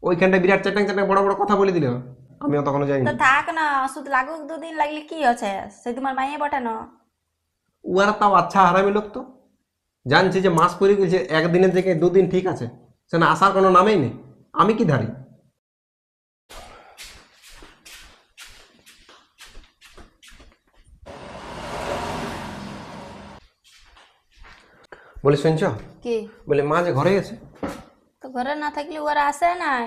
ওইখানটা বিরাট চ্যাটাং চ্যাটাং বড় বড় কথা বলে দিল, আমিও তখনও যাইনি। তো থাক না, ওষুধ লাগুক 2 দিন, লাগলে কি আছে, সে তোমার মাইয়ে বটে না। উয়ারা তাও আচ্ছা হারামি লোক তো, জানছি যে মাস পরে গেছে, একদিনের থেকে 2 দিন ঠিক আছে, সে না আসার কোনো নামেই নেই। আমি কি ধারি? বলি শুনছ, কি বলে মা যে ঘরে গেছে, তো ঘরে না থাকলে ওরা আসে নাই?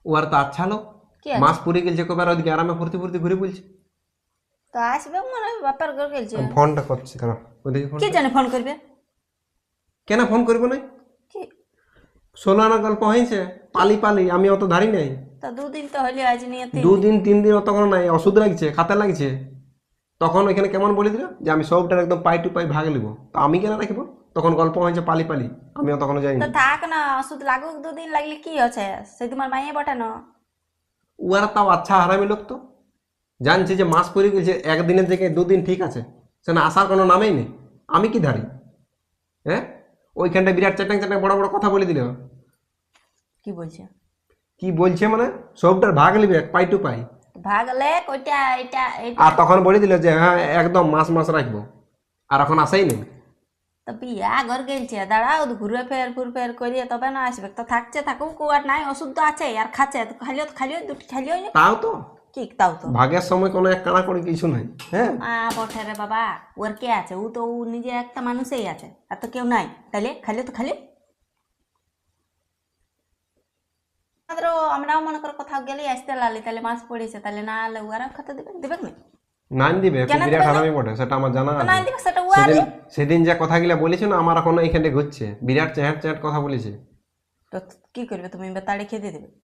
উয়ার তো আচ্ছা লোক, কি আছে? মাস পরে গেছে কবার ওদিকে আরামে ফুর্তি ফুর্তি ঘুরে বলছে। তো আসবে মনে হয়, বাপার ঘর গেলছে। ফোনটা করছি কেন ওদিকে ফোন, কি জানে ফোন করবে? কেন ফোন করবো না? কি 16 আনা গল্প হয়েছে, পালি পালি আমি অত ধারি নাই। তো 2 দিন তো হলে, আজ নিয়ে 3 দিন। 2 দিন 3 দিন অত কোনো নাই, ওষুধ লাগছে, খাতে লাগছে, তখন ওইখানে কেমন বলে দিল যে আমি সবটার একদম পাই টু পাই ভাগ নিব, তো আমি কেন রাখবো? তখন গল্প হয়েছে পালি পালি, আমিও তখনও যাইনি। তো থাক না, ওষুধ লাগুক 2 দিন, লাগলে কি আছে, সে তোমার মাইয়ে বটে না। উয়ারা তাও আচ্ছা হারামি লোক তো, জানছি যে মাস পরে গেছে, একদিনের থেকে 2 দিন ঠিক আছে, সে না আসার কোনো নামেই নেই। আমি কি ধারি? হ্যাঁ, ওইখানটা বিরাট চ্যাটাং চ্যাটাং বড় বড় কথা বলে দিল। কি বলছে? কি বলছে মানে, সবটার ভাগ নিবে পাই টু পাই। ভাগলে কইটা এটা এটা। আর তখন বলে দিল যে হ্যাঁ একদম মাস মাস রাখবো, আর এখন আসেই নেই। তো বিয়া ঘর গেলছে, দাঁড়াও ঘুরে ফের করিয়ে তবে না আসবে। তো থাকছে থাকুক, আর নাই, ওষুধ তো আছে আর খাচ্ছে, তো খালিও 2টি খালিও না। তাও তো কি তাও তো ভাগের সময় কোনো এক কানা করে কিছু নাই। হ্যাঁ, বটে রে বাবা, ওর কে আছে? ও তো ও নিজে একটা মানুষই আছে, আর তো কেউ নাই। তাহলে খালি তো খালি আমরাও মনে করো কোথাও গেলে আসতে লালি, তাহলে মাছ পড়েছে, তাহলে না আলে ওরাও খেতে দেবে না? নাইন দিবে, কেন বিরাট দিবে না? হারামি বটে, সেটা আমার জানা তো আছে। নাই দিবে সেটা ও সেদিন আরে। সেদিন যে কথাগুলা বলেছে না, আমার এখনো এইখানে ঘুরছে, বিরাট চ্যাট চ্যাট কথা বলেছে। তো কি করবে তুমি? তাড়ি খেতে দেবে?